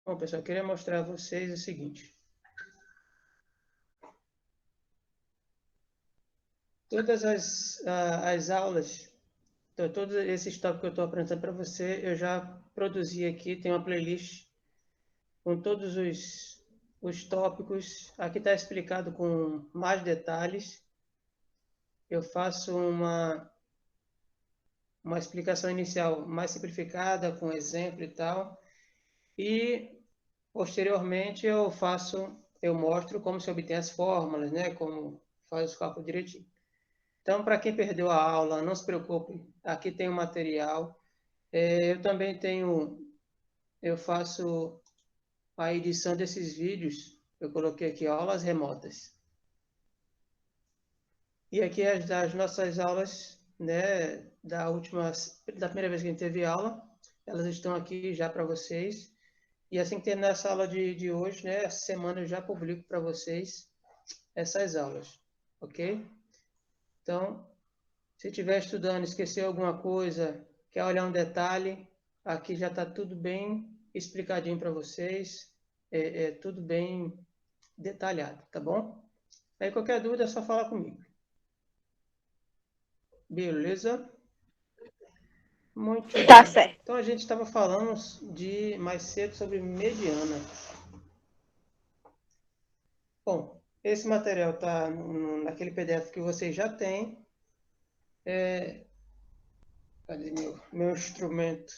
Bom, pessoal, eu queria mostrar a vocês o seguinte. Todas as aulas, todos esses tópicos que eu estou apresentando para você, eu já produzi aqui, tem uma playlist com todos os tópicos. Aqui está explicado com mais detalhes. Eu faço uma explicação inicial mais simplificada, com exemplo e tal. E, posteriormente, eu mostro como se obtém as fórmulas, né? Como faz os cálculos direitinho. Então, para quem perdeu a aula, não se preocupe, aqui tem o material. Eu também eu faço a edição desses vídeos. Eu coloquei aqui aulas remotas. E aqui as nossas aulas, né, da primeira vez que a gente teve aula, elas estão aqui já para vocês. E assim que terminar essa aula de hoje, né, essa semana eu já publico para vocês essas aulas, ok? Então, se estiver estudando, esqueceu alguma coisa, quer olhar um detalhe, aqui já está tudo bem explicadinho para vocês, tudo bem detalhado, tá bom? Aí qualquer dúvida é só falar comigo. Beleza? Muito Tá bem. certo. Então a gente estava falando mais cedo sobre mediana. Bom, esse material está naquele PDF que vocês já têm. Cadê meu instrumento?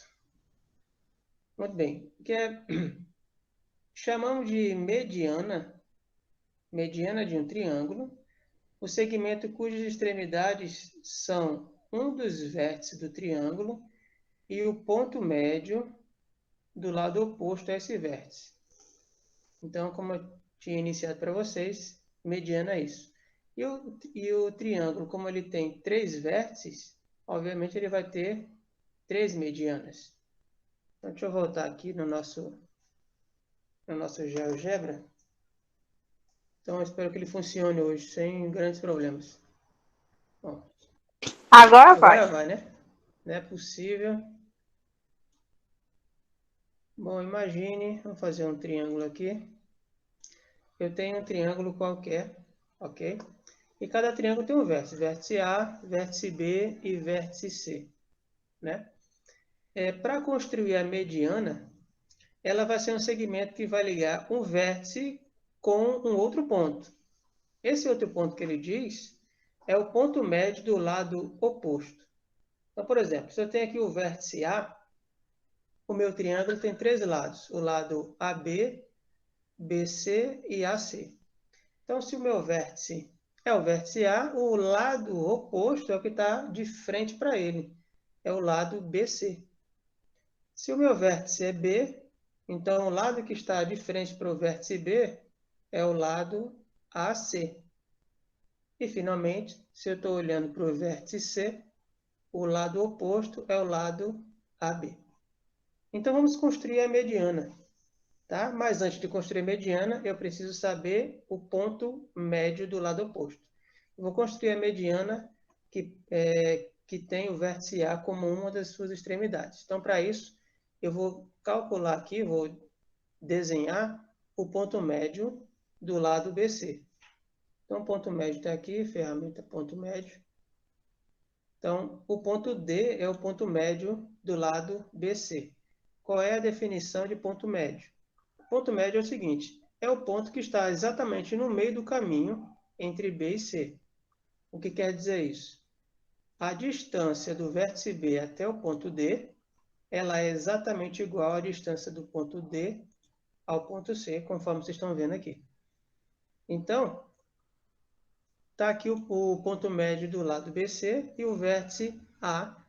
Muito bem. Chamamos de mediana de um triângulo, o segmento cujas extremidades são um dos vértices do triângulo e o ponto médio do lado oposto a esse vértice. Então, como eu tinha iniciado para vocês, mediana é isso. E o triângulo, como ele tem 3 vértices, obviamente ele vai ter 3 medianas. Então, deixa eu voltar aqui no nosso GeoGebra. Então, eu espero que ele funcione hoje, sem grandes problemas. Bom, Agora vai. agora vai, né? Não é possível. Bom, imagine, vamos fazer um triângulo aqui. Eu tenho um triângulo qualquer, ok? E cada triângulo tem um vértice. Vértice A, vértice B e vértice C, né? Para construir a mediana, ela vai ser um segmento que vai ligar um vértice com um outro ponto. Esse outro ponto que ele diz é o ponto médio do lado oposto. Então, por exemplo, se eu tenho aqui o vértice A, o meu triângulo tem 3 lados. O lado AB, BC e AC. Então, se o meu vértice é o vértice A, o lado oposto é o que está de frente para ele. É o lado BC. Se o meu vértice é B, então o lado que está de frente para o vértice B é o lado AC. E, finalmente, se eu estou olhando para o vértice C, o lado oposto é o lado AB. Então, vamos construir a mediana. Tá? Mas antes de construir a mediana, eu preciso saber o ponto médio do lado oposto. Eu vou construir a mediana que tem o vértice A como uma das suas extremidades. Então, para isso, eu vou calcular aqui, vou desenhar o ponto médio do lado BC. Então, o ponto médio está aqui, ferramenta ponto médio. Então, o ponto D é o ponto médio do lado BC. Qual é a definição de ponto médio? O ponto médio é o seguinte, é o ponto que está exatamente no meio do caminho entre B e C. O que quer dizer isso? A distância do vértice B até o ponto D, ela é exatamente igual à distância do ponto D ao ponto C, conforme vocês estão vendo aqui. Então, está aqui o ponto médio do lado BC e o vértice A.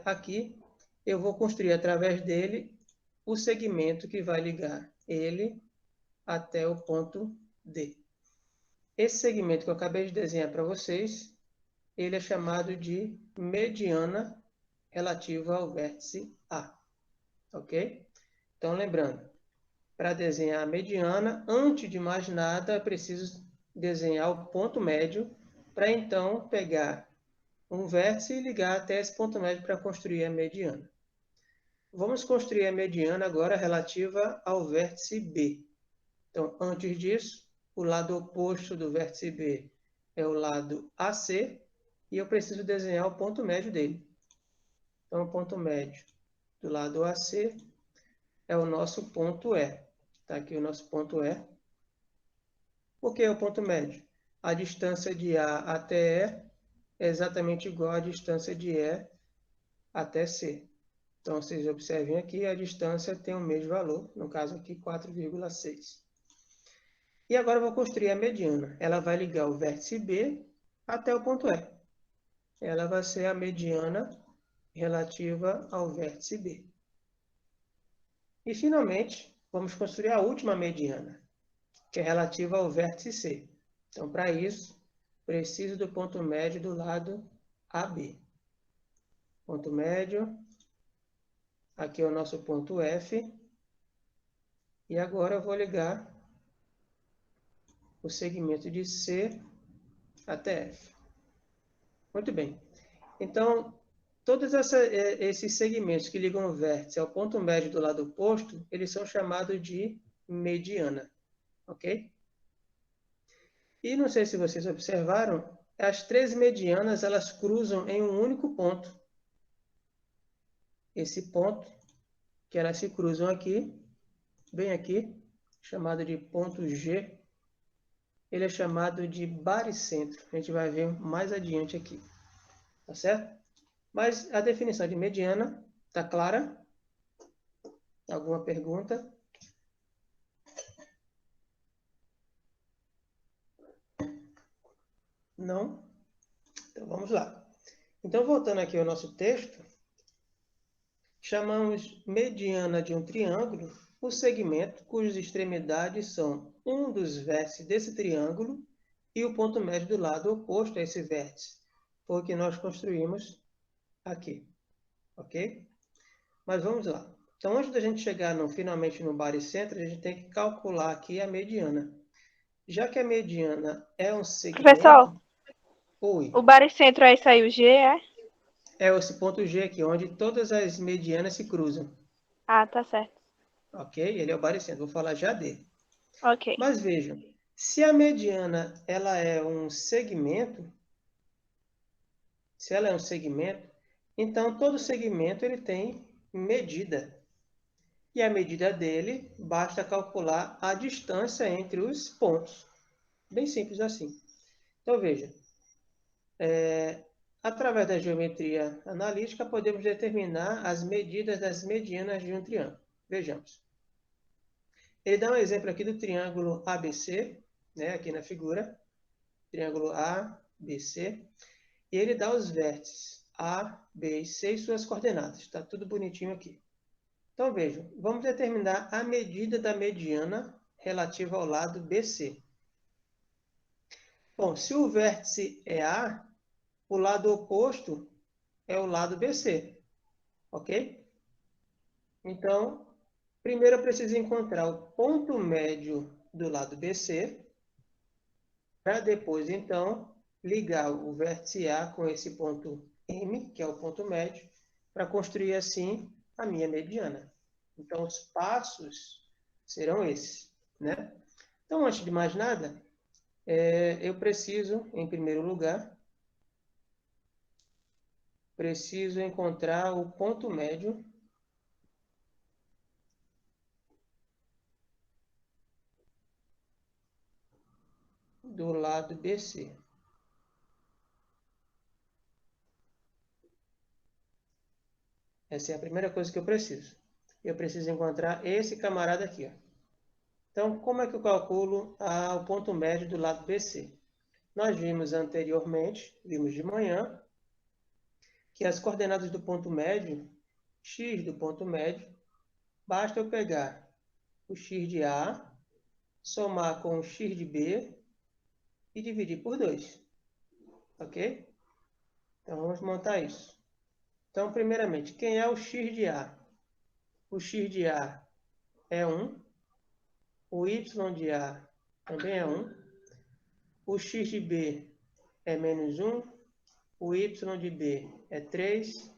Aqui eu vou construir através dele o segmento que vai ligar ele até o ponto D. Esse segmento que eu acabei de desenhar para vocês, ele é chamado de mediana relativa ao vértice A. Ok? Então, lembrando, para desenhar a mediana, antes de mais nada, é preciso desenhar o ponto médio para então pegar um vértice e ligar até esse ponto médio para construir a mediana. vamos construir a mediana agora relativa ao vértice B. Então, antes disso, o lado oposto do vértice B é o lado AC, e eu preciso desenhar o ponto médio dele. Então, o ponto médio do lado AC é o nosso ponto E. Está aqui o nosso ponto E. Por que o ponto médio? A distância de A até E é exatamente igual à distância de E até C. Então, vocês observem aqui, a distância tem o mesmo valor, no caso aqui, 4,6. E agora eu vou construir a mediana. Ela vai ligar o vértice B até o ponto E. Ela vai ser a mediana relativa ao vértice B. E, finalmente, vamos construir a última mediana, que é relativa ao vértice C. Então, para isso, preciso do ponto médio do lado AB. Ponto médio, aqui é o nosso ponto F. E agora eu vou ligar o segmento de C até F. Muito bem. Então, todos esses segmentos que ligam o vértice ao ponto médio do lado oposto, eles são chamados de mediana. Ok? E não sei se vocês observaram, as três medianas elas cruzam em um único ponto. Esse ponto, que elas se cruzam aqui, bem aqui, chamado de ponto G, ele é chamado de baricentro. A gente vai ver mais adiante aqui. Tá certo? Mas a definição de mediana está clara? Alguma pergunta? Não? Então vamos lá. Então, voltando aqui ao nosso texto, chamamos mediana de um triângulo o segmento cujas extremidades são um dos vértices desse triângulo e o ponto médio do lado oposto a esse vértice. Foi o que nós construímos aqui. Ok? Mas vamos lá. Então, antes da gente chegar finalmente no baricentro, a gente tem que calcular aqui a mediana. Já que a mediana é um segmento... Professor, Oi. o baricentro é isso aí, o G, é? É esse ponto G aqui, onde todas as medianas se cruzam. Ah, tá certo. Ok? Ele é o baricentro. Vou falar já dele. Ok. Mas vejam, se a mediana ela é um segmento, então todo segmento ele tem medida. E a medida dele, basta calcular a distância entre os pontos. Bem simples assim. Então, veja. Através da geometria analítica, podemos determinar as medidas das medianas de um triângulo. Vejamos. Ele dá um exemplo aqui do triângulo ABC, né, aqui na figura. Triângulo ABC. E ele dá os vértices A, B e C e suas coordenadas. Está tudo bonitinho aqui. Então, vejam. Vamos determinar a medida da mediana relativa ao lado BC. Bom, se o vértice é A, o lado oposto é o lado BC. Ok? Então, primeiro eu preciso encontrar o ponto médio do lado BC, para depois, então, ligar o vértice A com esse ponto M, que é o ponto médio, para construir, assim, a minha mediana. Então, os passos serão esses, né? Então, antes de mais nada, eu preciso, em primeiro lugar, encontrar o ponto médio do lado BC. Essa é a primeira coisa que eu preciso. Eu preciso encontrar esse camarada aqui. Ó. Então, como é que eu calculo o ponto médio do lado BC? Nós vimos anteriormente, vimos de manhã, que as coordenadas do ponto médio, x do ponto médio, basta eu pegar o x de A, somar com o x de B e dividir por 2. Ok? Então, vamos montar isso. Então, primeiramente, quem é o x de A? O x de A é 1. O y de A também é 1. O x de B é menos 1. O y de B é 3.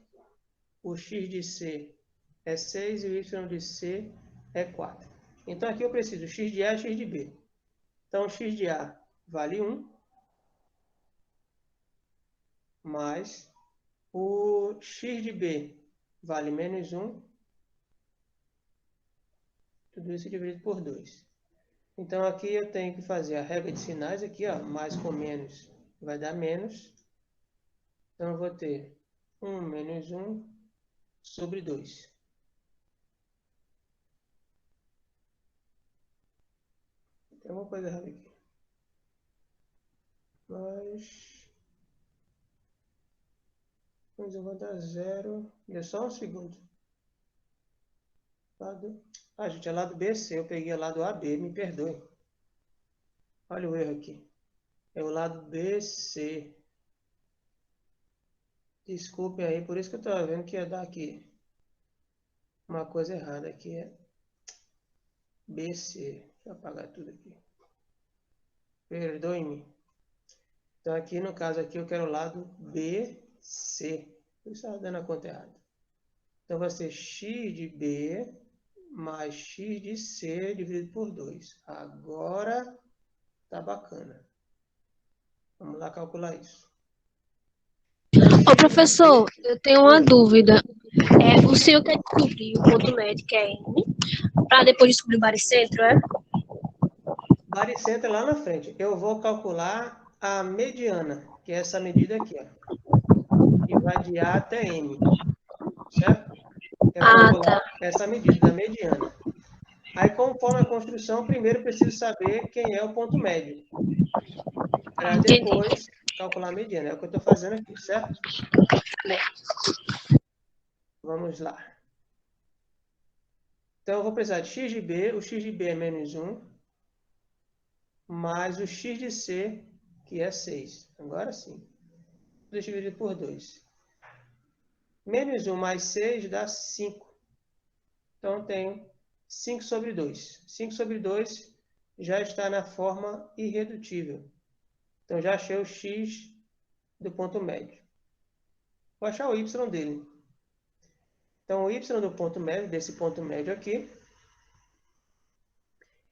O x de C é 6 e o y de C é 4. Então, aqui eu preciso x de A e x de B. Então, x de A vale 1, mais o x de B vale menos 1, tudo isso dividido por 2. Então, aqui eu tenho que fazer a regra de sinais, aqui, ó, mais com menos vai dar menos. Então, eu vou ter 1 menos 1 sobre 2. Tem alguma coisa errada aqui. Mas eu vou dar 0. Deu só um segundo. Gente, é lado BC. Eu peguei o lado AB, me perdoe. Olha o erro aqui. É o lado BC. Desculpem aí, por isso que eu estava vendo que ia dar aqui uma coisa errada. Aqui é BC. Deixa eu apagar tudo aqui. Perdoe-me. Então aqui no caso aqui eu quero o lado BC. Eu estava dando a conta errada. Então vai ser x de B mais x de C dividido por 2. Agora tá bacana. Vamos lá calcular isso. Ô, professor, eu tenho uma dúvida. O senhor quer descobrir o ponto médio, que é N, para depois descobrir o baricentro, é? Baricentro é lá na frente. Eu vou calcular a mediana, que é essa medida aqui, ó. Que vai de A até M. Certo? Eu vou calcular essa medida da mediana. Aí, conforme a construção, primeiro eu preciso saber quem é o ponto médio. Para depois calcular a mediana. É o que eu estou fazendo aqui, certo? Vamos lá. Então, eu vou precisar de x de B. O x de B é menos 1. Mais o x de C, que é 6. Agora sim. Tudo dividido por 2. Menos 1 mais 6 dá 5. Então, eu tenho 5 sobre 2. 5 sobre 2 já está na forma irredutível. Então, já achei o x do ponto médio. Vou achar o y dele. Então, o y do ponto médio, desse ponto médio aqui,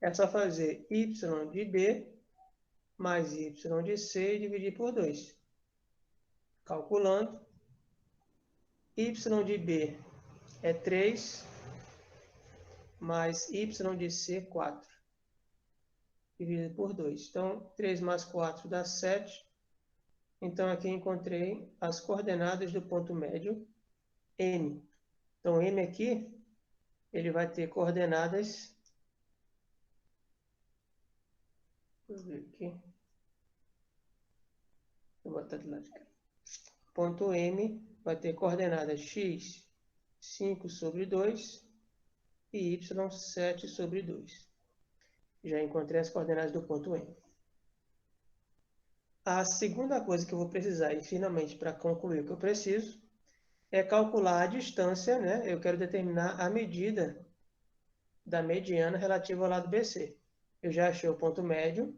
é só fazer y de B mais y de C e dividir por 2. Calculando, y de B é 3, mais y de C, 4. Dividido por 2. Então, 3 mais 4 dá 7. Então, aqui encontrei as coordenadas do ponto médio, M. Então, M aqui, ele vai ter coordenadas... Deixa eu ver aqui. Vou botar do lado de cá. Ponto M vai ter coordenadas x, 5 sobre 2, e y, 7 sobre 2. Já encontrei as coordenadas do ponto M. A segunda coisa que eu vou precisar, e finalmente para concluir o que eu preciso, é calcular a distância, né? Eu quero determinar a medida da mediana relativa ao lado BC. Eu já achei o ponto médio,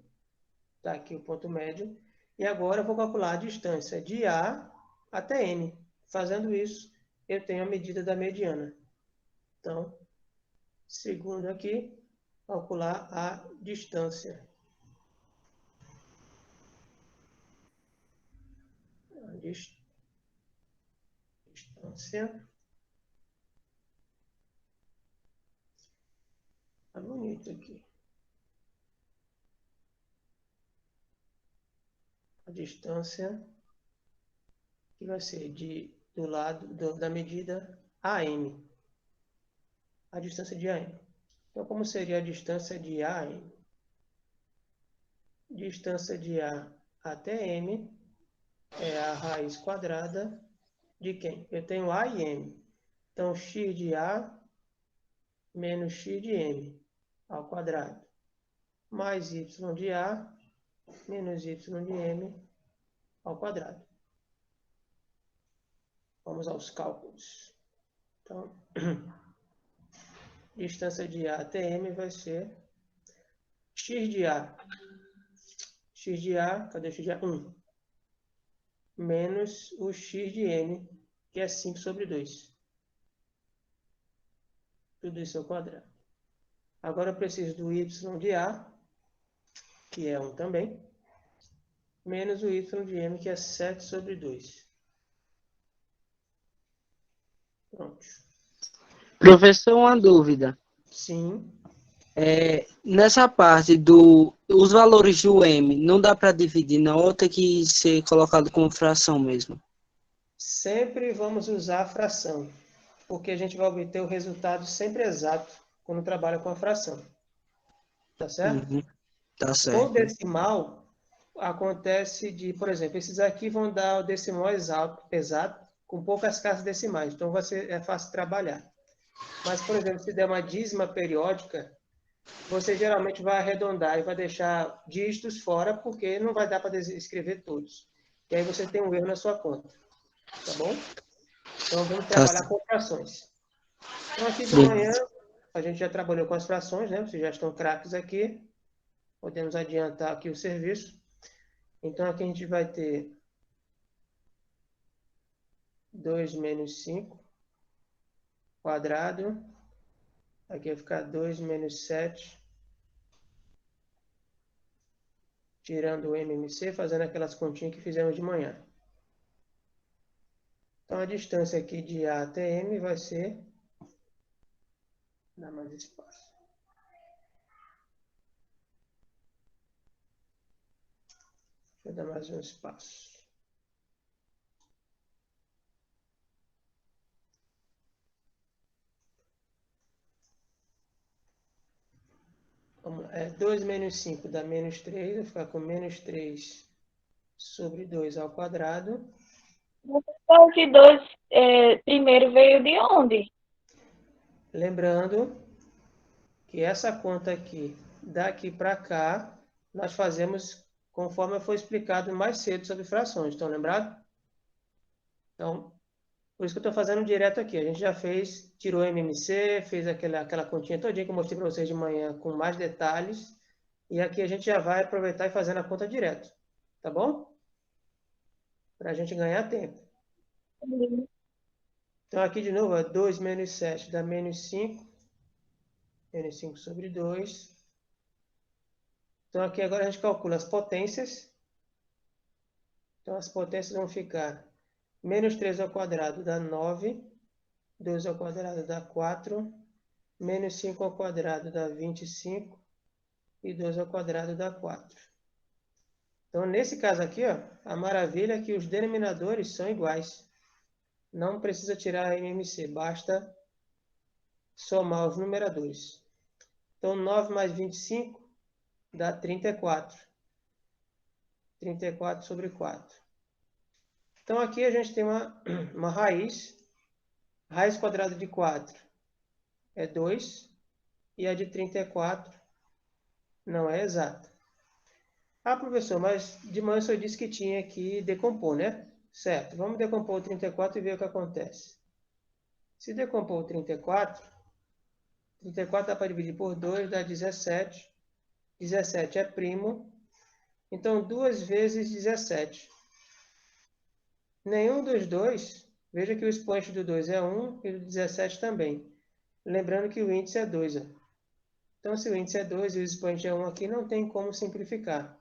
está aqui o ponto médio, e agora eu vou calcular a distância de A até M. Fazendo isso, eu tenho a medida da mediana. Então, segundo aqui, calcular a distância. Distância. Tá bonito aqui. A distância que vai ser do lado da medida AM. A distância de AM. Então, como seria a distância de AM? Distância de A até M é a raiz quadrada de quem? Eu tenho A e M. Então, x de A menos x de M ao quadrado. Mais y de A menos y de M ao quadrado. Vamos aos cálculos. Então, distância de A até M vai ser x de A. X de A, cadê o x de A? 1. Menos o x de M, que é 5 sobre 2. Tudo isso ao quadrado. Agora eu preciso do y de A, que é 1 também, menos o y de M, que é 7 sobre 2. Pronto. Professor, uma dúvida. Sim. Nessa parte os valores do M, não dá para dividir, não, ou tem que ser colocado como fração mesmo? Sempre vamos usar a fração, porque a gente vai obter o resultado sempre exato quando trabalha com a fração. Tá certo? Uhum, tá Com certo. decimal, acontece de, por exemplo, esses aqui vão dar o decimal exato com poucas casas decimais, então é fácil trabalhar. Mas, por exemplo, se der uma dízima periódica, você geralmente vai arredondar e vai deixar dígitos fora, porque não vai dar para escrever todos. E aí você tem um erro na sua conta. Tá bom? Então, vamos trabalhar com frações. Então, aqui de manhã, a gente já trabalhou com as frações, né? Vocês já estão craques aqui. Podemos adiantar aqui o serviço. Então, aqui a gente vai ter 2 menos 5 quadrado. Aqui vai ficar 2 menos 7, tirando o MMC, fazendo aquelas continhas que fizemos de manhã. Então, a distância aqui de A até M vai ser... Dá mais espaço. Deixa eu dar mais um espaço. Vamos lá. 2 menos 5 dá menos 3, vai ficar com menos 3 sobre 2 ao quadrado. O de 2 primeiro veio de onde? Lembrando que essa conta aqui, daqui para cá, nós fazemos conforme foi explicado mais cedo sobre frações. Estão lembrados? Então, por isso que eu estou fazendo direto aqui. A gente já fez, tirou o MMC, fez aquela continha todinha que eu mostrei para vocês de manhã com mais detalhes. E aqui a gente já vai aproveitar e fazendo a conta direto. Tá bom? Para a gente ganhar tempo. Então, aqui de novo, 2 menos 7 dá menos 5. Menos 5 sobre 2. Então, aqui agora a gente calcula as potências. Então, as potências vão ficar menos 3 ao quadrado dá 9. 2 ao quadrado dá 4. Menos 5 ao quadrado dá 25. E 2 ao quadrado dá 4. Então, nesse caso aqui, ó, a maravilha é que os denominadores são iguais. Não precisa tirar a MMC, basta somar os numeradores. Então, 9 mais 25 dá 34. 34 sobre 4. Então, aqui a gente tem uma raiz. Raiz quadrada de 4 é 2. E a de 34 não é exata. Ah, professor, mas de manhã o senhor disse que tinha que decompor, né? Certo, vamos decompor o 34 e ver o que acontece. Se decompor o 34 dá para dividir por 2, dá 17. 17 é primo. Então, 2 vezes 17. Nenhum dos dois, veja que o expoente do 2 é 1 e do 17 também. Lembrando que o índice é 2. Ó. Então, se o índice é 2 e o expoente é 1 aqui, não tem como simplificar.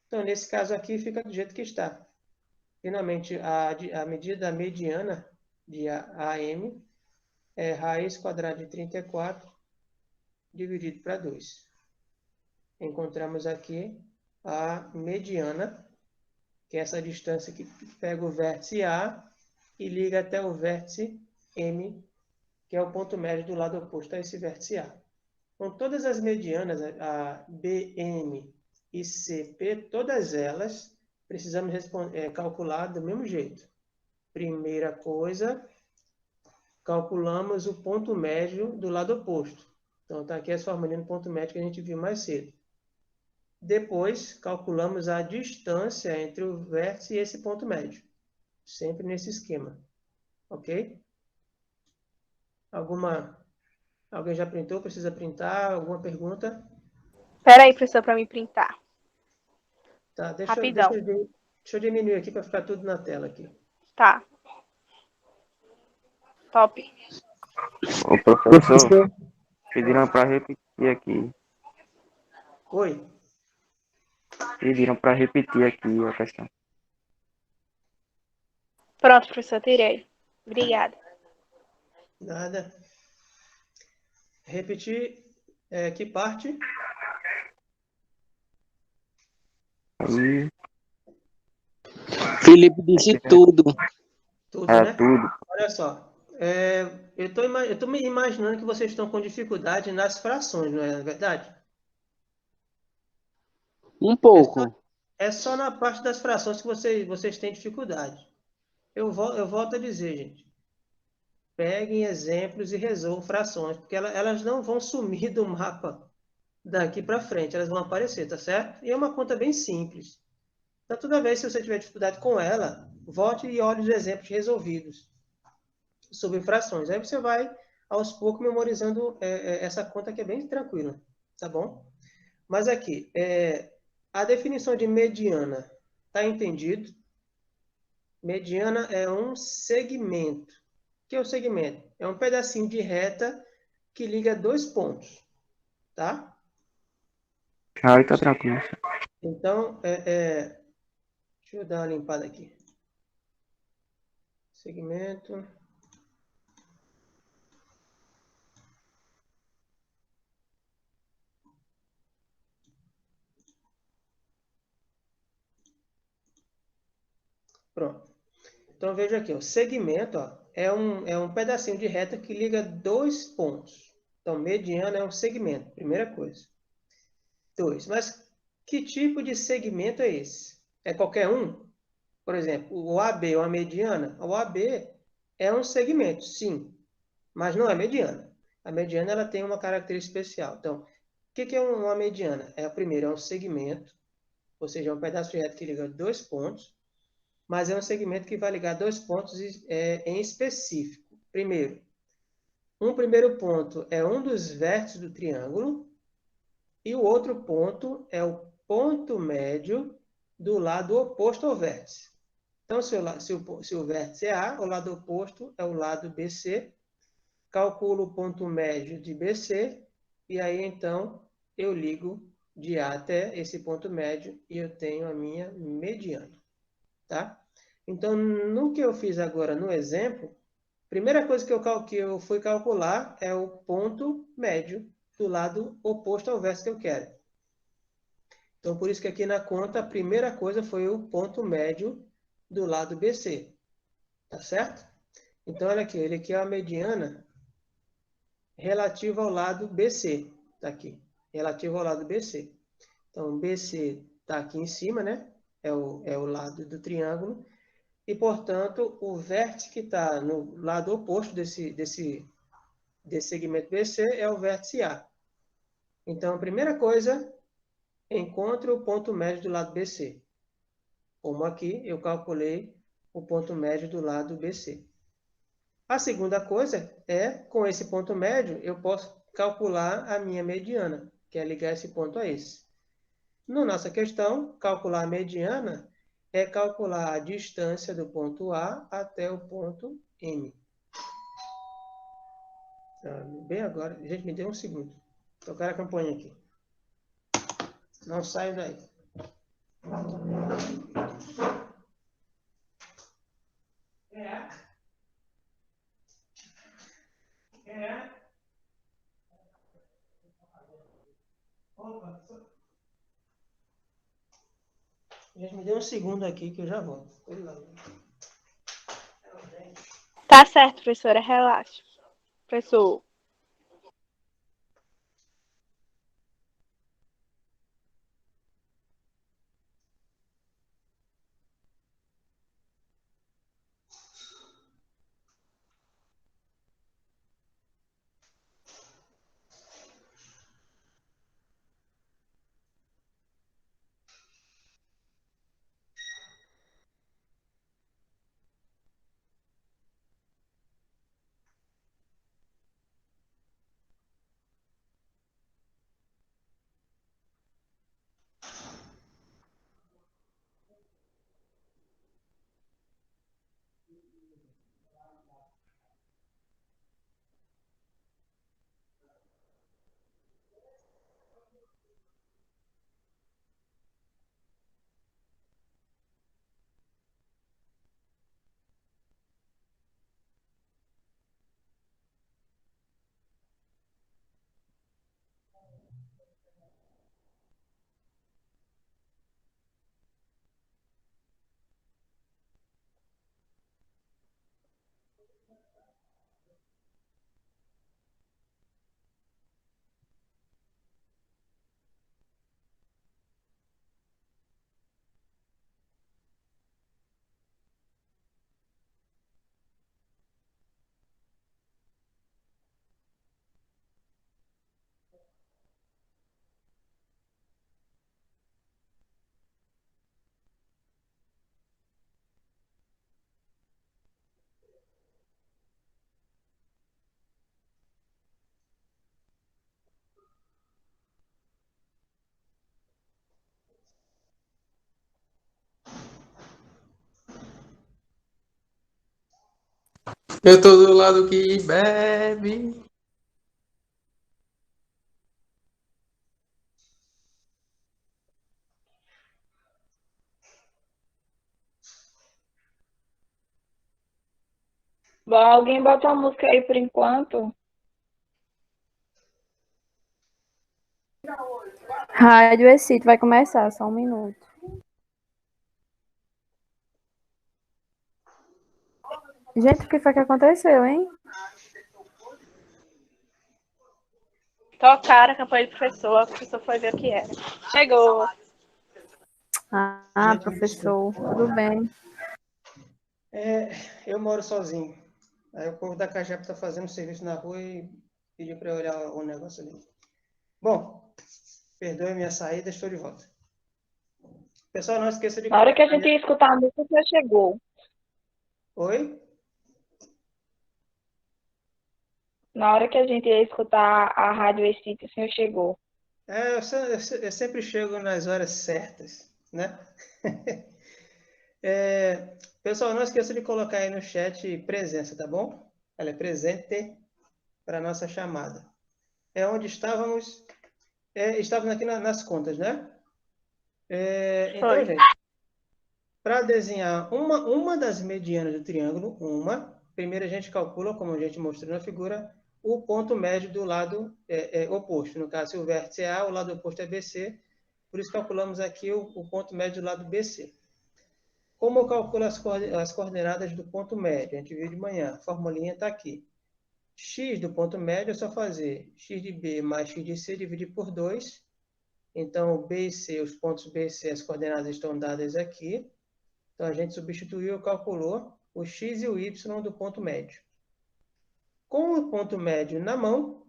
Então, nesse caso aqui, fica do jeito que está. Finalmente, a medida da mediana de AM é raiz quadrada de 34 dividido para 2. Encontramos aqui a mediana, que é essa distância que pega o vértice A e liga até o vértice M, que é o ponto médio do lado oposto a esse vértice A. Então, todas as medianas, a BM e CP, todas elas precisamos calcular do mesmo jeito. Primeira coisa, calculamos o ponto médio do lado oposto. Então, está aqui as formulinhas do ponto médio que a gente viu mais cedo. Depois, calculamos a distância entre o vértice e esse ponto médio. Sempre nesse esquema. Ok? Alguém já printou? Precisa printar? Alguma pergunta? Espera aí, professor, para me printar. Tá, Rapidão. deixa eu diminuir aqui para ficar tudo na tela aqui. Tá. Top. Ô, professor, pediram para repetir aqui. Oi? Pediram para repetir aqui a questão. Pronto, professor, tirei. Obrigada. Nada. Repetir que parte? Aí, Felipe disse tudo. Tudo, né? tudo. Olha só. Eu tô me imaginando que vocês estão com dificuldade nas frações, não é verdade? Um pouco. É só na parte das frações que vocês têm dificuldade. Eu volto a dizer, gente. Peguem exemplos e resolvam frações, porque elas não vão sumir do mapa daqui para frente, elas vão aparecer, tá certo? E é uma conta bem simples. Então, toda vez que você tiver dificuldade com ela, volte e olhe os exemplos resolvidos sobre frações. Aí você vai, aos poucos, memorizando essa conta que é bem tranquila, tá bom? Mas aqui, a definição de mediana, tá entendido? Mediana é um segmento. O que é o segmento? É um pedacinho de reta que liga dois pontos, tá? Aí tá tranquilo. Então, deixa eu dar uma limpada aqui. Segmento. Pronto. Então, veja aqui, o segmento ó, é um pedacinho de reta que liga dois pontos. Então, mediana é um segmento, primeira coisa. Dois. Mas que tipo de segmento é esse? É qualquer um? Por exemplo, o AB é uma mediana? O AB é um segmento, sim, mas não é mediana. A mediana ela tem uma característica especial. Então, o que é uma mediana? Primeiro, é um segmento, ou seja, é um pedaço de reta que liga dois pontos, mas é um segmento que vai ligar dois pontos em específico. Um primeiro ponto é um dos vértices do triângulo, e o outro ponto é o ponto médio do lado oposto ao vértice. Então, se o vértice é A, o lado oposto é o lado BC. Calculo o ponto médio de BC, e aí, então, eu ligo de A até esse ponto médio e eu tenho a minha mediana. Tá? Então, no que eu fiz agora no exemplo, primeira coisa que eu fui calcular é o ponto médio do lado oposto ao vértice que eu quero. Então, por isso que aqui na conta, a primeira coisa foi o ponto médio do lado BC. Tá certo? Então, olha aqui, ele aqui é a mediana relativa ao lado BC. Tá aqui, relativa ao lado BC. Então, BC está aqui em cima, né? É o lado do triângulo. E, portanto, o vértice que está no lado oposto desse segmento BC é o vértice A. Então, a primeira coisa, encontre o ponto médio do lado BC. Como aqui, eu calculei o ponto médio do lado BC. A segunda coisa é, com esse ponto médio, eu posso calcular a minha mediana, que é ligar esse ponto a esse. Na nossa questão, calcular a mediana é calcular a distância do ponto A até o ponto M. Bem agora. Gente, me dê um segundo. Tocar a campanha aqui. Não saio daí. Gente, me dê um segundo aqui que eu já volto. Tá certo, professora, relaxa. Professor. Eu tô do lado que bebe. Bom, alguém bota uma música aí por enquanto? Rádio Excite vai começar, só um minuto. Gente, o que foi que aconteceu, hein? Tocaram a campanha do professor, a professora foi ver o que era. Chegou. Ah, professor, tudo bem. Eu moro sozinho. Aí o povo da Cajap tá fazendo serviço na rua e pediu para eu olhar o negócio ali. Bom, perdoe minha saída, estou de volta. Pessoal, não esqueça de Na hora que a colocar, gente ia escutar a música, você chegou. Oi? Na hora que a gente ia escutar a Rádio Excite, o senhor chegou. Eu sempre chego nas horas certas, né? Pessoal, não esqueça de colocar aí no chat presença, tá bom? Ela é presente para a nossa chamada. É onde estávamos. Estávamos aqui nas contas, né? Então, Foi. gente, para desenhar uma das medianas do triângulo, primeiro a gente calcula, como a gente mostrou na figura, o ponto médio do lado oposto. No caso, se o vértice é A, o lado oposto é BC, por isso calculamos aqui o ponto médio do lado BC. Como eu calculo as coordenadas do ponto médio? A gente viu de manhã, a formulinha está aqui. X do ponto médio é só fazer x de B mais x de C dividir por 2. Então, B e C, os pontos B e C, as coordenadas estão dadas aqui. Então, a gente substituiu, calculou o x e o y do ponto médio. Com o ponto médio na mão,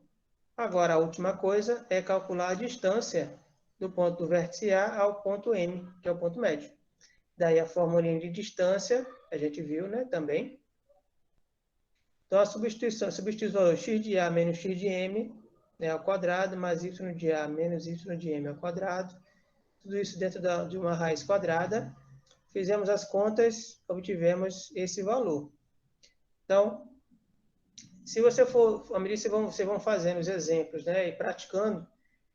agora a última coisa é calcular a distância do ponto do vértice A ao ponto M, que é o ponto médio. Daí a formulinha de distância, a gente viu, né, também. Então, a substituição x de A menos x de M, né, ao quadrado, mais y de A menos y de M ao quadrado. Tudo isso dentro de uma raiz quadrada. Fizemos as contas, obtivemos esse valor. Então, se você for, à medida que vocês vão fazendo os exemplos, né, e praticando,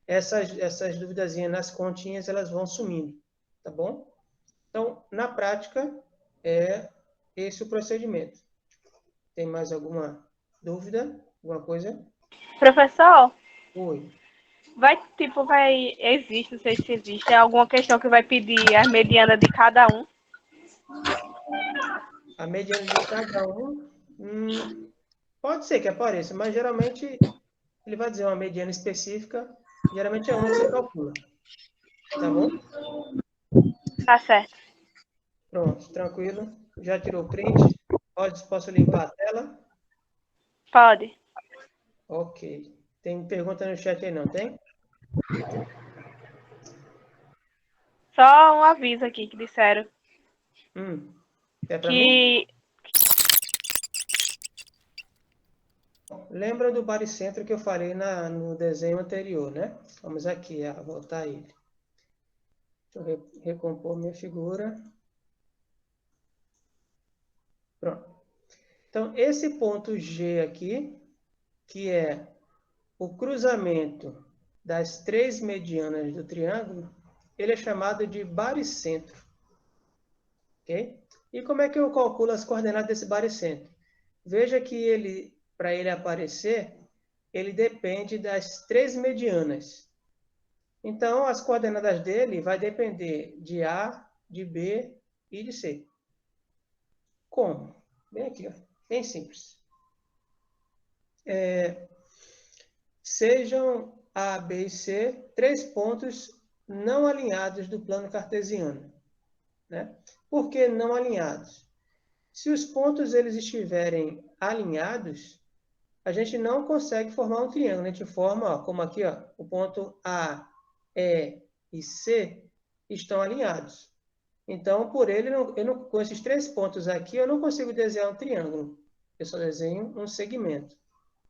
essas duvidazinhas nas continhas, elas vão sumindo, tá bom? Então, na prática, é esse o procedimento. Tem mais alguma dúvida? Alguma coisa? Professor, Oi. existe, não sei se existe, alguma questão que vai pedir a mediana de cada um? A mediana de cada um, pode ser que apareça, mas geralmente ele vai dizer uma mediana específica, geralmente é uma que você calcula. Tá bom? Tá certo. Pronto, tranquilo. Já tirou o print? Posso limpar a tela? Pode. Ok. Tem pergunta no chat aí, não tem? Só um aviso aqui que disseram É para mim? que Lembra do baricentro que eu falei no desenho anterior, né? Vamos aqui, voltar ele. Deixa eu recompor minha figura. Pronto. Então, esse ponto G aqui, que é o cruzamento das três medianas do triângulo, ele é chamado de baricentro. Ok? E como é que eu calculo as coordenadas desse baricentro? Veja que para ele aparecer, ele depende das três medianas. Então, as coordenadas dele vai depender de A, de B e de C. Como? Bem aqui, ó. Bem simples. Sejam A, B e C três pontos não alinhados do plano cartesiano. Né? Por que não alinhados? Se os pontos eles estiverem alinhados, a gente não consegue formar um triângulo. A gente forma, ó, como aqui, ó, o ponto A, E e C estão alinhados. Então, por ele, com esses três pontos aqui, eu não consigo desenhar um triângulo. Eu só desenho um segmento.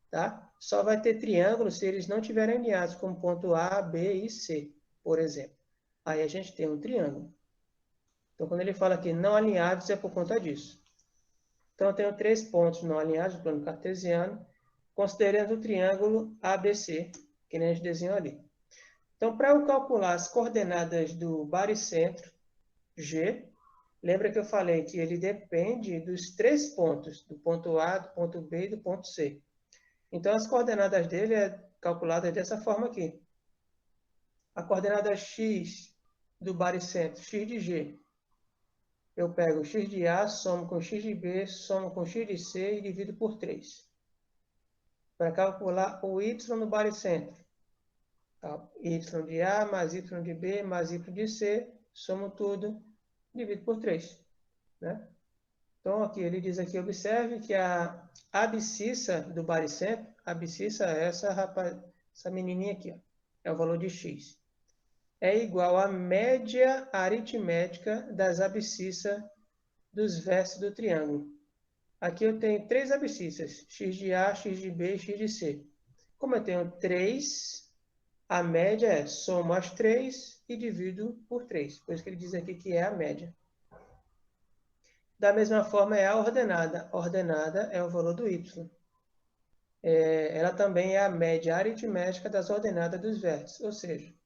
Tá? Só vai ter triângulo se eles não estiverem alinhados com o ponto A, B e C, por exemplo. Aí a gente tem um triângulo. Então, quando ele fala aqui não alinhados, é por conta disso. Então, eu tenho 3 pontos não alinhados do plano cartesiano, considerando o triângulo ABC, que nem a gente desenhou ali. Então, para eu calcular as coordenadas do baricentro G, lembra que eu falei que ele depende dos 3 pontos, do ponto A, do ponto B e do ponto C. Então, as coordenadas dele é calculadas dessa forma aqui. A coordenada x do baricentro, x de G, eu pego x de A, somo com x de B, somo com x de C e divido por 3. Para calcular o y no baricentro, y de A mais y de B mais y de C, somo tudo, divido por 3. Né? Então, aqui ele diz aqui, observe que a abscissa do baricentro, a abscissa é essa menininha aqui, ó, é o valor de x. É igual à média aritmética das abscissas dos vértices do triângulo. Aqui eu tenho 3 abscissas, x de A, x de B e x de C. Como eu tenho 3, a média é somo as 3 e divido por 3. Por isso que ele diz aqui que é a média. Da mesma forma é a ordenada. A ordenada é o valor do y. Ela também é a média aritmética das ordenadas dos vértices. Ou seja,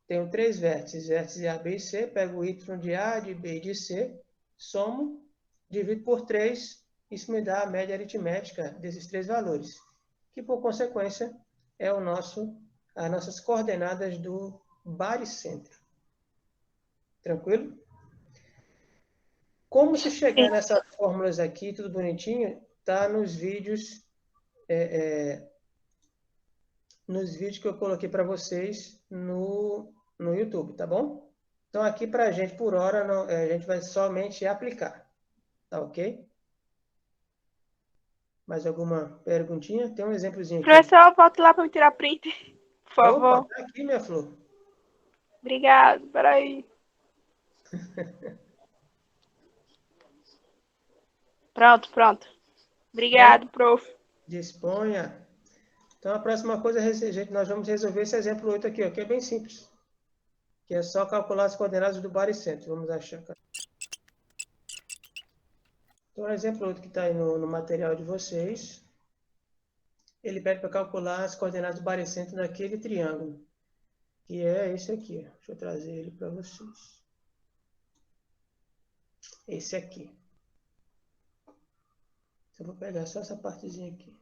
tenho 3 vértices, vértices A, B e C, pego o y de A, de B e de C, somo, divido por 3, isso me dá a média aritmética desses 3 valores, que por consequência é as nossas coordenadas do baricentro. Tranquilo? Como se chegar nessas fórmulas aqui, tudo bonitinho, tá nos vídeos que eu coloquei para vocês no YouTube, tá bom? Então, aqui para a gente, por hora, a gente vai somente aplicar, tá ok? Mais alguma perguntinha? Tem um exemplozinho aqui. Professor, volte lá para me tirar print, por favor. Opa, tá aqui, minha flor. Obrigado, peraí. Pronto. Obrigado, prof. Disponha. Então, a próxima coisa, nós vamos resolver esse exemplo 8 aqui, ó, que é bem simples. Que é só calcular as coordenadas do baricentro. Vamos achar. Então, o exemplo 8 que está aí no material de vocês, ele pede para calcular as coordenadas do baricentro daquele triângulo, que é esse aqui. Deixa eu trazer ele para vocês. Esse aqui. Eu vou pegar só essa partezinha aqui.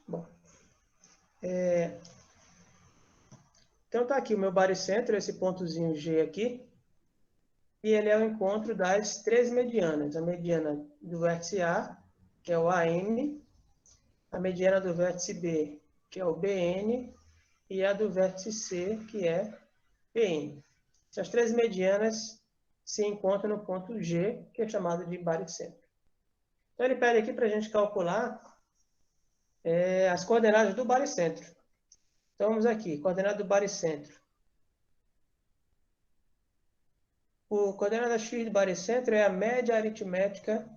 Bom. Então tá aqui o meu baricentro, esse pontozinho G aqui. E ele é o encontro das 3 medianas. A mediana do vértice A, que é o AM, a mediana do vértice B, que é o BN, e a do vértice C, que é PN. Essas 3 medianas se encontram no ponto G, que é chamado de baricentro. Então, ele pede aqui para a gente calcular as coordenadas do baricentro. Então, vamos aqui, coordenada do baricentro. O coordenada x do baricentro é a média aritmética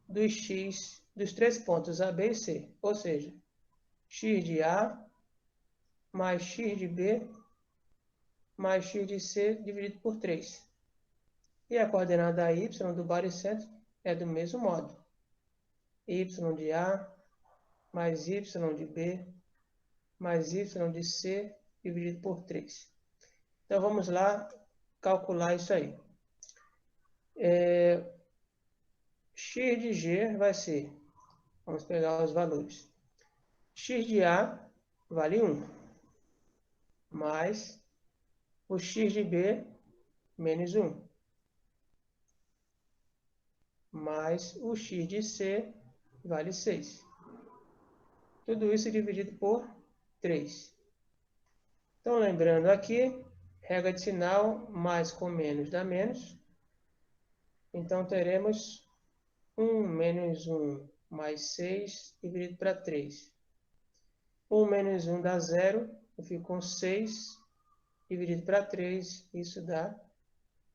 dos x dos 3 pontos A, B e C. Ou seja, x de A mais x de B mais x de C dividido por 3. E a coordenada y do baricentro é do mesmo modo. Y de A mais y de B mais y de C dividido por 3. Então, vamos lá calcular isso aí. X de G vai ser, vamos pegar os valores. X de A vale 1, mais o x de B menos 1, mais o x de C vale 6. Tudo isso dividido por 3. Então, lembrando aqui, regra de sinal, mais com menos dá menos. Então, teremos 1 menos 1 mais 6 dividido para 3. 1 menos 1 dá 0, eu fico com 6 dividido para 3, isso dá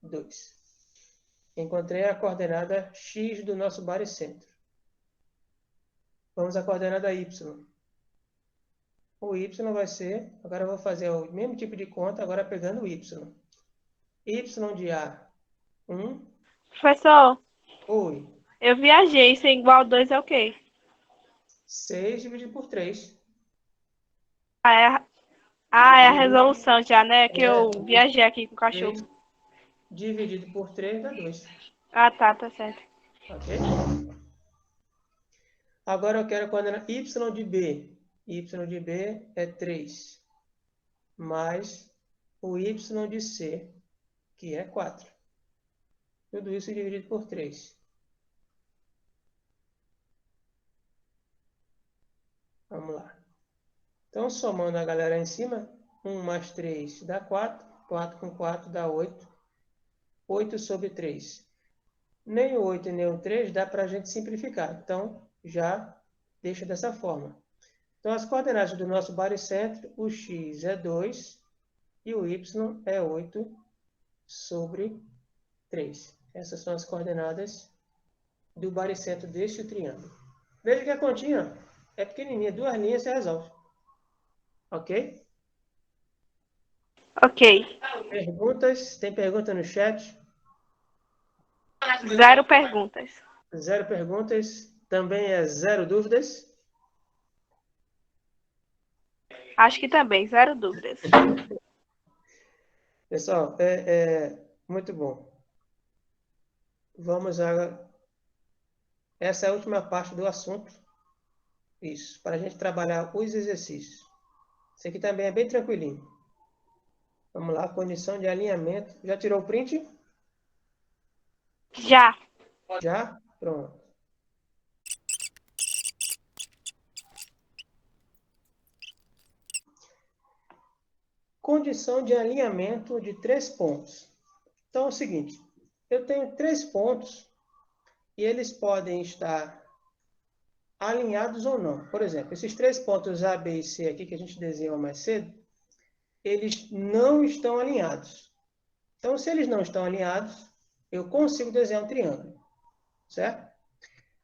2. Encontrei a coordenada x do nosso baricentro. Vamos à coordenada y. O y vai ser... Agora eu vou fazer o mesmo tipo de conta, agora pegando o y. Y de A, 1. Professor, Oi. eu viajei. Isso é igual a 2 é o quê? 6 dividido por 3. É a resolução já, né? Que eu É. viajei aqui com o 3 cachorro. dividido por 3 dá 2. Ah, tá certo. Ok? Agora eu quero a coordenada y de B. Y de B é 3. Mais o y de C, que é 4. Tudo isso dividido por 3. Vamos lá. Então, somando a galera em cima, 1 mais 3 dá 4. 4 com 4 dá 8. 8 sobre 3. Nem o 8 e nem o 3 dá para a gente simplificar. Então, já deixa dessa forma. Então, as coordenadas do nosso baricentro, o x é 2 e o y é 8 sobre 3. Essas são as coordenadas do baricentro deste triângulo. Veja que a continha é pequenininha, 2 linhas você resolve. Ok? Ok. Perguntas? Tem pergunta no chat? 0 perguntas. 0 perguntas. Também é 0 dúvidas? Acho que também, 0 dúvidas. Pessoal, muito bom. Vamos agora. Essa é a última parte do assunto. Isso, para a gente trabalhar os exercícios. Esse aqui também é bem tranquilinho. Vamos lá, condição de alinhamento. Já tirou o print? Já. Já? Pronto. Condição de alinhamento de 3 pontos. Então é o seguinte, eu tenho 3 pontos e eles podem estar alinhados ou não. Por exemplo, esses 3 pontos A, B e C aqui que a gente desenhou mais cedo, eles não estão alinhados. Então, se eles não estão alinhados, eu consigo desenhar um triângulo, certo?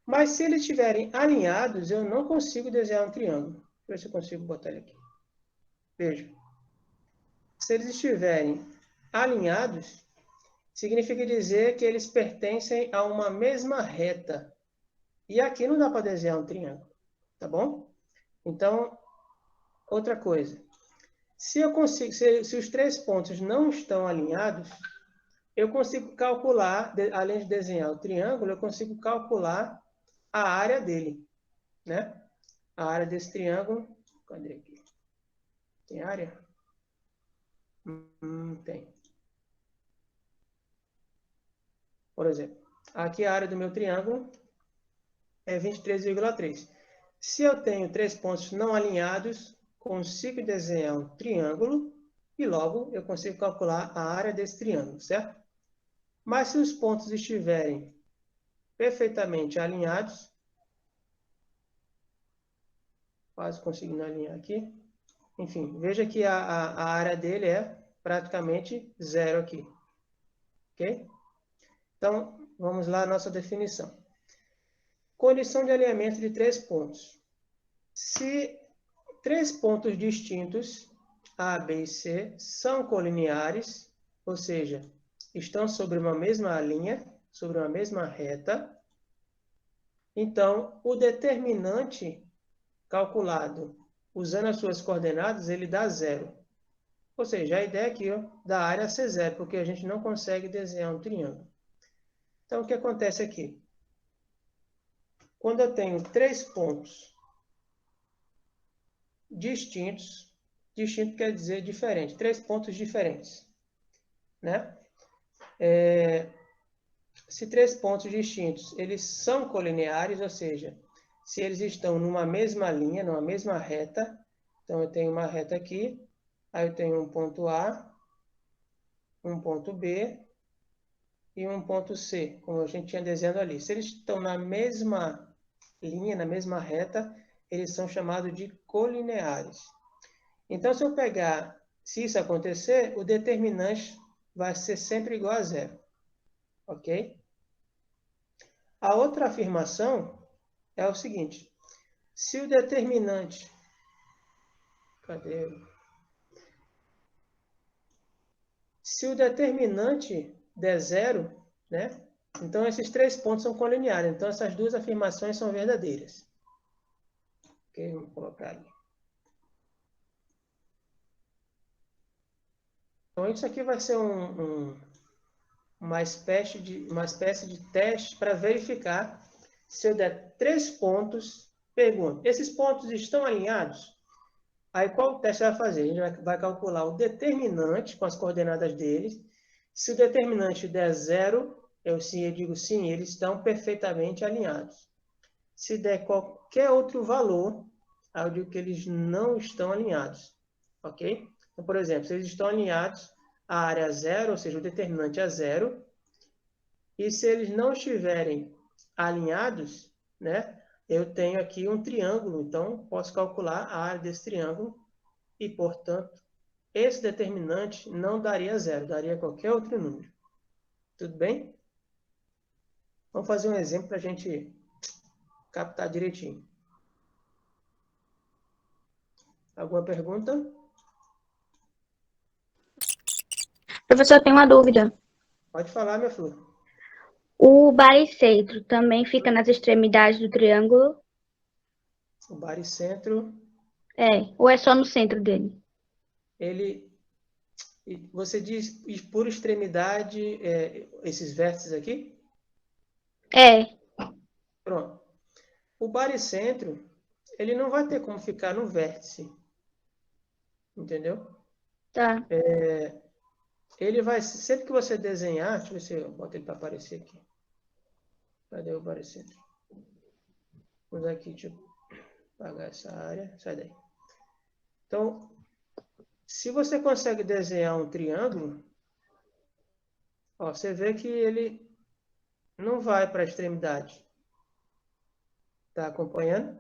Mas se eles estiverem alinhados, eu não consigo desenhar um triângulo. Deixa eu ver se eu consigo botar ele aqui. Veja. Se eles estiverem alinhados, significa dizer que eles pertencem a uma mesma reta. E aqui não dá para desenhar um triângulo, tá bom? Então, outra coisa. Se os 3 pontos não estão alinhados, eu consigo calcular, além de desenhar o triângulo, eu consigo calcular a área dele, né? A área desse triângulo. Cadê aqui? Tem área? Tem. Por exemplo, aqui a área do meu triângulo é 23,3. Se eu tenho 3 pontos não alinhados, consigo desenhar um triângulo e logo eu consigo calcular a área desse triângulo, certo? Mas se os pontos estiverem perfeitamente alinhados, quase conseguindo alinhar aqui, enfim, veja que a área dele é praticamente 0 aqui, ok? Então, vamos lá à nossa definição. Condição de alinhamento de 3 pontos. Se 3 pontos distintos, A, B e C, são colineares, ou seja, estão sobre uma mesma linha, sobre uma mesma reta, então o determinante calculado usando as suas coordenadas, ele dá 0. Ou seja, a ideia aqui ó, da área ser 0, porque a gente não consegue desenhar um triângulo. Então, o que acontece aqui? Quando eu tenho 3 pontos distintos, distinto quer dizer diferente, 3 pontos diferentes, né? Se 3 pontos distintos, eles são colineares, ou seja, se eles estão numa mesma linha, numa mesma reta, então eu tenho uma reta aqui, aí eu tenho um ponto A, um ponto B e um ponto C, como a gente tinha desenhado ali. Se eles estão na mesma linha, na mesma reta, eles são chamados de colineares. Então, se eu pegar, se isso acontecer, o determinante vai ser sempre igual a 0. Ok? A outra afirmação é o seguinte. Se o determinante... Cadê? Se o determinante der zero, né? Então esses 3 pontos são colineares. Então essas duas afirmações são verdadeiras. Ok, vamos colocar ali. Então isso aqui vai ser uma espécie de teste para verificar se eu der 3 pontos, pergunto, esses pontos estão alinhados? Aí qual o teste vai fazer? A gente vai calcular o determinante com as coordenadas deles. Se o determinante der zero, eu digo sim, eles estão perfeitamente alinhados. Se der qualquer outro valor, aí eu digo que eles não estão alinhados. Ok? Então, por exemplo, se eles estão alinhados, a área é zero, ou seja, o determinante é zero. E se eles não estiverem alinhados, né, eu tenho aqui um triângulo, então posso calcular a área desse triângulo e, portanto, esse determinante não daria zero, daria qualquer outro número. Tudo bem? Vamos fazer um exemplo para a gente captar direitinho. Alguma pergunta? Professor, tem uma dúvida. Pode falar, minha flor. O baricentro também fica nas extremidades do triângulo? O baricentro, Ou é só no centro dele? você diz por extremidade, esses vértices aqui? Pronto. O baricentro, ele não vai ter como ficar no vértice. Entendeu? Tá. Ele vai, sempre que você desenhar, deixa eu ver se eu boto ele para aparecer aqui. Cadê o baricentro? Vamos aqui, deixa eu apagar essa área. Sai daí. Então, se você consegue desenhar um triângulo, ó, você vê que ele não vai para a extremidade. Tá acompanhando?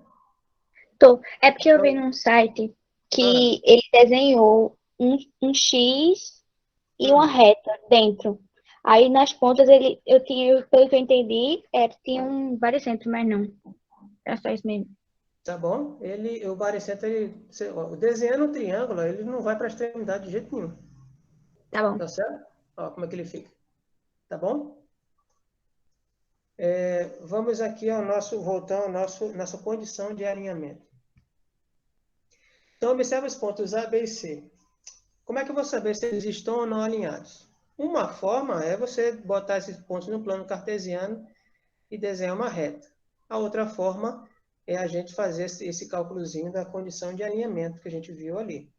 Tô. É porque eu vi num site que ele desenhou um X e uma reta dentro. Aí nas pontas pelo que eu entendi, tinha um baricentro, mas não. Era só isso mesmo. Tá bom? O baricentro, desenhando um triângulo, ele não vai para a extremidade de jeito nenhum. Tá bom. Tá certo? Ó, como é que ele fica. Tá bom? Vamos aqui voltar à nossa condição de alinhamento. Então, observe os pontos A, B e C. Como é que eu vou saber se eles estão ou não alinhados? Uma forma é você botar esses pontos no plano cartesiano e desenhar uma reta. A outra forma é a gente fazer esse cálculozinho da condição de alinhamento que a gente viu ali.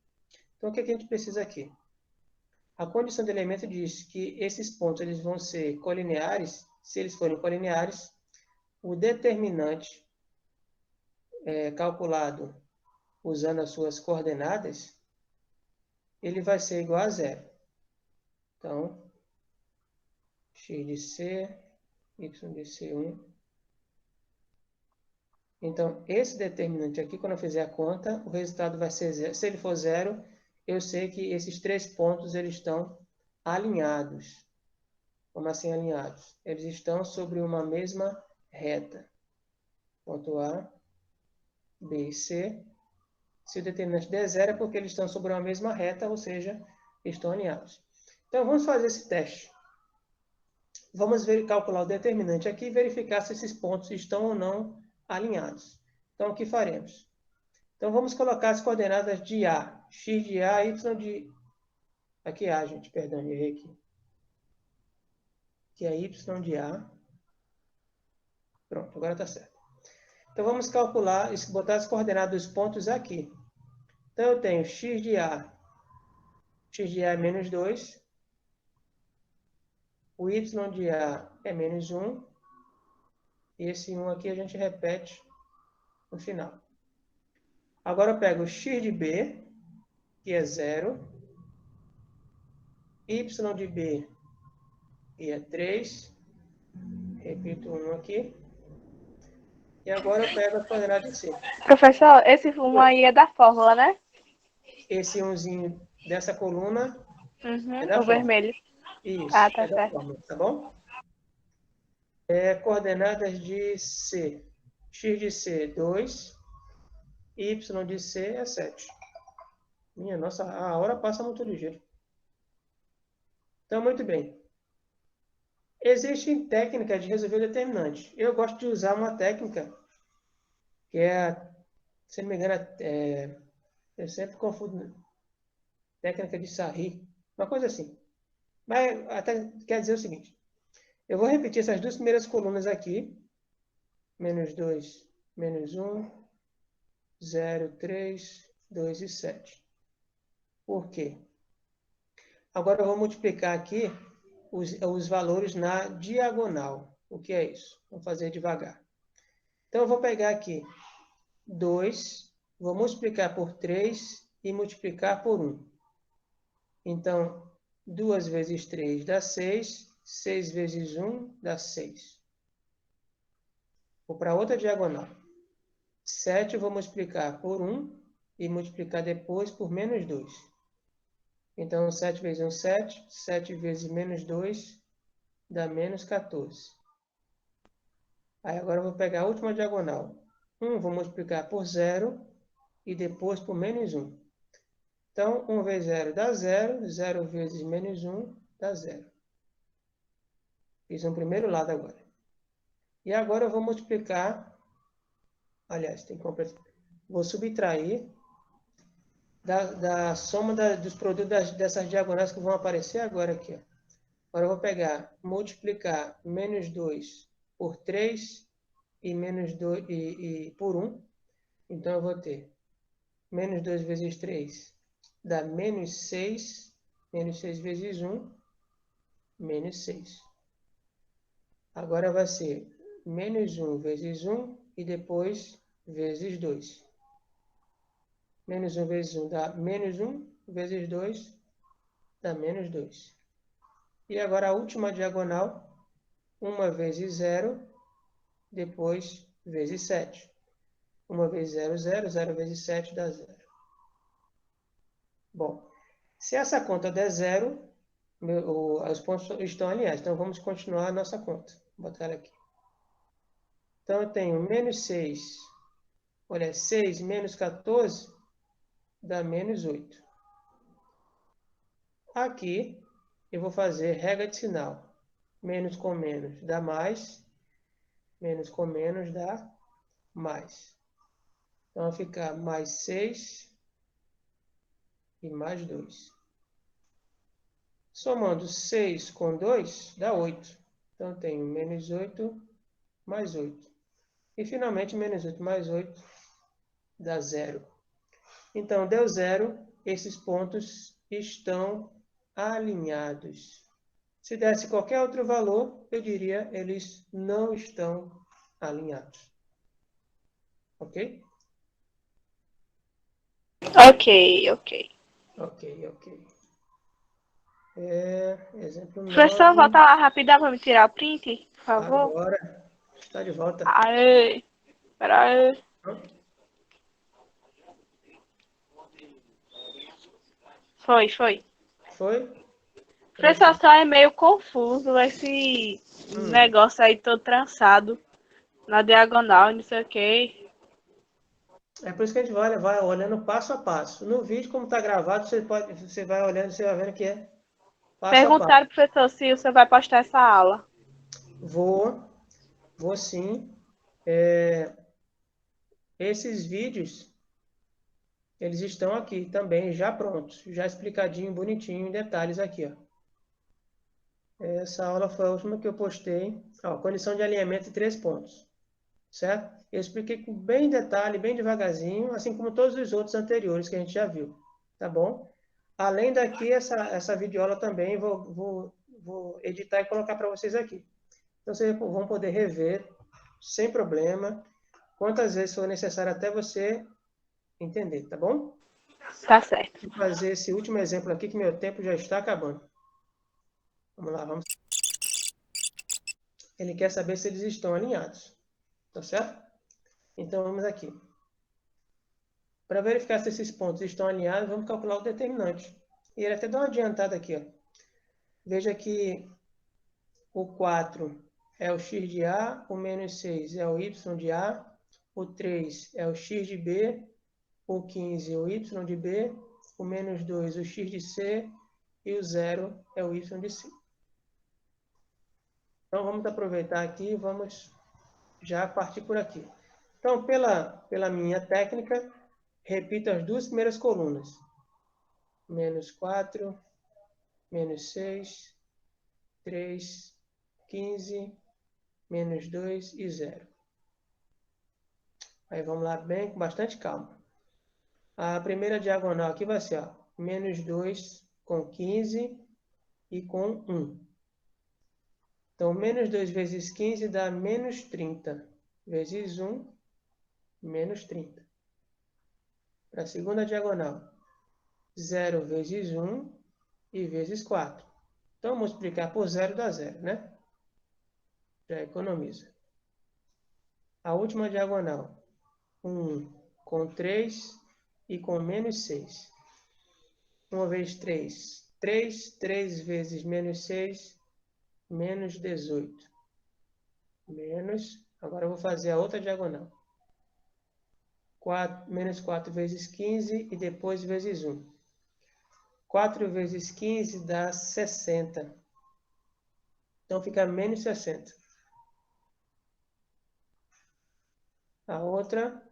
Então, o que a gente precisa aqui? A condição de alinhamento diz que esses pontos eles vão ser colineares. Se eles forem colineares, o determinante calculado usando as suas coordenadas, ele vai ser igual a zero. Então, x de c, y de c1. Então, esse determinante aqui, quando eu fizer a conta, o resultado vai ser zero. Se ele for zero, eu sei que esses 3 pontos eles estão alinhados. Como assim alinhados? Eles estão sobre uma mesma reta. Ponto A, B e C. Se o determinante der zero, é porque eles estão sobre uma mesma reta, ou seja, estão alinhados. Então, vamos fazer esse teste. Vamos calcular o determinante aqui e verificar se esses pontos estão ou não alinhados. Então, o que faremos? Então, vamos colocar as coordenadas de A. X de A, Y de... Aqui A, gente, perdão, errei aqui. Que é Y de A. Pronto, agora está certo. Então, vamos calcular, botar as coordenadas dos pontos aqui. Então, eu tenho x de A é menos 2. O y de A é menos 1. E esse 1 aqui a gente repete no final. Agora eu pego o x de B, que é 0. Y de B, que é 3. Repito 1 aqui. E agora eu pego as coordenadas de C. Professor, esse 1 aí é da fórmula, né? Esse 1zinho dessa coluna é da o fórmula. vermelho. Isso, Tá é da certo. fórmula, tá bom? Coordenadas de C. X de C, 2. y de C é 7. Minha nossa, a hora passa muito ligeiro. Então, muito bem. Existem técnicas de resolver determinante. Eu gosto de usar uma técnica que é, se não me engano, eu sempre confundo, técnica de Sarri, uma coisa assim. Mas até quer dizer o seguinte, eu vou repetir essas duas primeiras colunas aqui, menos 2, menos 1, 0, 3, 2 e 7. Por quê? Agora eu vou multiplicar aqui os valores na diagonal. O que é isso? Vou fazer devagar. Então, eu vou pegar aqui 2, vou multiplicar por 3 e multiplicar por 1. Então, 2 vezes 3 dá 6, 6 vezes 1 dá 6. Vou para outra diagonal. 7 eu vou multiplicar por 1 e multiplicar depois por menos 2. Então, 7 vezes 1, 7. 7 vezes menos 2 dá menos 14. Aí agora eu vou pegar a última diagonal. 1 vou multiplicar por 0 e depois por menos 1. Então, 1 vezes 0 dá 0. 0 vezes menos 1 dá 0. Fiz no primeiro lado agora. E agora eu vou multiplicar. Aliás, tem que completar. Vou subtrair da soma dos produtos dessas diagonais que vão aparecer agora aqui. Ó. Agora eu vou pegar, multiplicar menos 2 por 3 e menos 2 por 1. Então eu vou ter menos 2 vezes 3 dá menos 6. Menos 6 vezes 1, menos 6. Agora vai ser menos 1 vezes 1 e depois vezes 2. Menos 1 vezes 1 dá menos 1, vezes 2 dá menos 2. E agora a última diagonal, 1 vezes 0, depois vezes 7. 1 vezes 0, 0, 0 vezes 7 dá 0. Bom, se essa conta der 0, os pontos estão alinhados. Então, vamos continuar a nossa conta. Vou botar ela aqui. Então, eu tenho menos 6. Olha, 6 menos 14 dá menos 8. Aqui, eu vou fazer regra de sinal. Menos com menos dá mais. Menos com menos dá mais. Então, vai ficar mais 6 e mais 2. Somando 6 com 2, dá 8. Então, eu tenho menos 8 mais 8. E, finalmente, menos 8 mais 8 dá 0. Então, deu 0, esses pontos estão alinhados. Se desse qualquer outro valor, eu diria eles não estão alinhados. Ok? Ok. Ok. Exemplo 9. Professor, volta lá rapidão para me tirar o print, por favor. Agora. Está de volta. Aê. Peraí. Foi. Foi? Professor, só é meio confuso esse negócio aí todo trançado na diagonal, não sei o que. É por isso que a gente vai olhando passo a passo. No vídeo, como está gravado, você vai olhando, você vai vendo que é passo a Perguntaram, professor, se você vai postar essa aula. Vou sim. Esses vídeos, eles estão aqui também, já prontos, já explicadinho, bonitinho, em detalhes aqui, ó. Essa aula foi a última que eu postei. Ó, condição de alinhamento em 3 pontos. Certo? Eu expliquei com bem detalhe, bem devagarzinho, assim como todos os outros anteriores que a gente já viu. Tá bom? Além daqui, essa videoaula também vou editar e colocar para vocês aqui. Então, vocês vão poder rever sem problema, quantas vezes for necessário até você entender, tá bom? Tá certo. Vou fazer esse último exemplo aqui, que meu tempo já está acabando. Vamos lá, vamos. Ele quer saber se eles estão alinhados. Tá certo? Então, vamos aqui. Para verificar se esses pontos estão alinhados, vamos calcular o determinante. E ele até dá uma adiantada aqui, ó. Veja que o 4 é o x de A, o menos 6 é o y de A, o 3 é o x de B o 15 o y de B, o menos 2 o x de C e o 0 é o y de C. Então, vamos aproveitar aqui e vamos já partir por aqui. Então, pela minha técnica, repito as duas primeiras colunas. Menos 4, menos 6, 3, 15, menos 2 e 0. Aí vamos lá bem, com bastante calma. A primeira diagonal aqui vai ser, ó, menos 2 com 15 e com 1. Então, menos 2 vezes 15 dá menos 30. Vezes 1, menos 30. Para a segunda diagonal, 0 vezes 1 e vezes 4. Então, multiplicar por 0 dá 0, né? Já economiza. A última diagonal, 1 com 3 e com menos 6. 1 vezes 3, 3. 3 vezes menos 6, menos 18. Menos, agora eu vou fazer a outra diagonal. Menos 4 vezes 15 e depois vezes 1. 4 vezes 15 dá 60. Então, fica menos 60. A outra,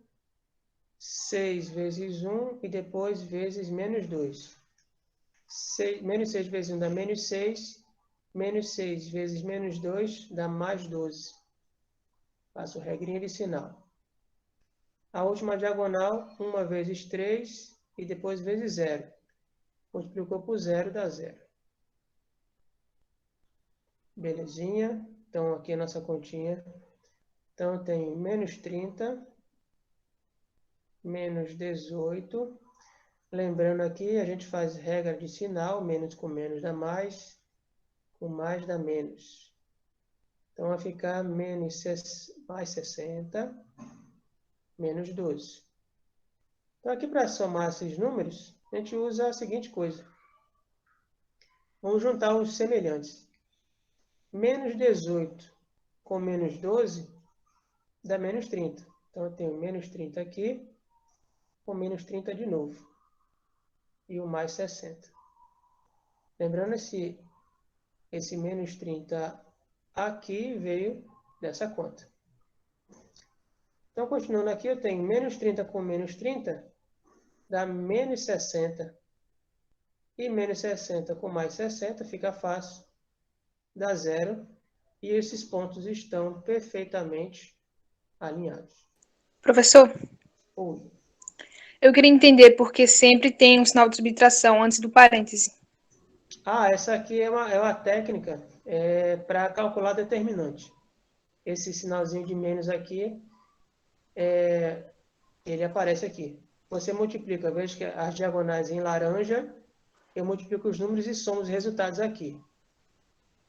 6 vezes 1 e depois vezes menos 2. Menos 6 vezes 1 dá menos 6. Menos 6 vezes menos 2 dá mais 12. Faço regrinha de sinal. A última diagonal, 1 vezes 3 e depois vezes 0. Multiplicou por 0, dá 0. Belezinha? Então, aqui a nossa continha. Então, eu tenho menos 30, menos 18. Lembrando aqui, a gente faz regra de sinal, menos com menos dá mais, com mais dá menos. Então, vai ficar mais 60, menos 12. Então, aqui para somar esses números, a gente usa a seguinte coisa. Vamos juntar os semelhantes. Menos 18 com menos 12 dá menos 30. Então, eu tenho menos 30 aqui, com menos 30 de novo. E o mais 60. Lembrando, esse menos 30 aqui veio dessa conta. Então, continuando aqui, eu tenho menos 30 com menos 30, dá menos 60. E menos 60 com mais 60 fica fácil, dá 0. E esses pontos estão perfeitamente alinhados. Professor, Oi. eu queria entender por que sempre tem um sinal de subtração antes do parêntese. Essa aqui é uma técnica para calcular determinante. Esse sinalzinho de menos aqui, ele aparece aqui. Você multiplica, veja que as diagonais em laranja, eu multiplico os números e somo os resultados aqui.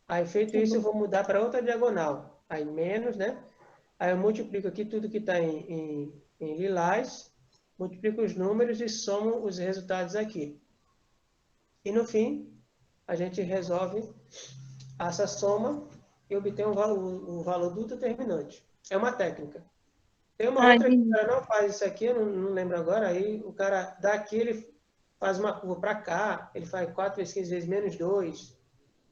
Aí, feito isso, eu vou mudar para outra diagonal. Aí, menos, né? Aí, eu multiplico aqui tudo que está em lilás, multiplico os números e somo os resultados aqui. E, no fim, a gente resolve essa soma e obtém o valor do determinante. É uma técnica. Tem uma outra que o cara não faz isso aqui, eu não lembro agora, aí o cara daqui, ele faz uma curva para cá, ele faz 4 vezes 15 vezes menos 2.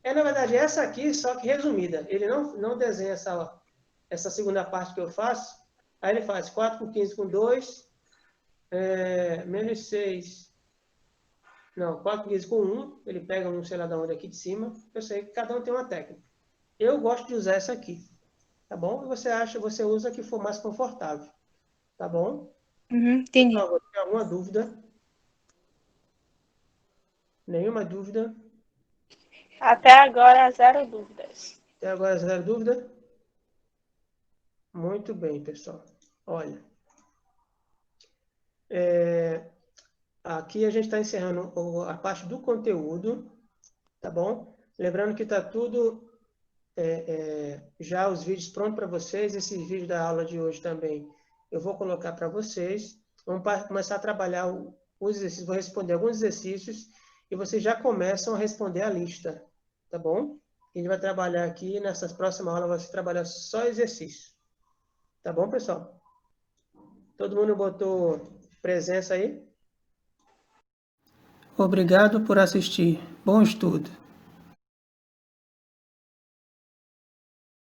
Na verdade, essa aqui, só que resumida. Ele não desenha essa segunda parte que eu faço. Aí ele faz 4 com 15 com 2, menos 6. Não, 4 com 15 com 1. Ele pega um, sei lá de onde aqui de cima. Eu sei que cada um tem uma técnica. Eu gosto de usar essa aqui. Tá bom? E você usa a que for mais confortável. Tá bom? Entendi. Por favor, tem alguma dúvida? Nenhuma dúvida? Até agora, 0 dúvidas. Até agora, 0 dúvida? Muito bem, pessoal. Olha. Aqui a gente está encerrando a parte do conteúdo. Tá bom? Lembrando que está tudo... já os vídeos prontos para vocês. Esse vídeo da aula de hoje também eu vou colocar para vocês. Vamos começar a trabalhar os exercícios. Vou responder alguns exercícios e vocês já começam a responder a lista, tá bom? A gente vai trabalhar aqui, nessas próximas aulas, vai trabalhar só exercício. Tá bom, pessoal? Todo mundo botou Presença aí? Obrigado por assistir. Bom estudo.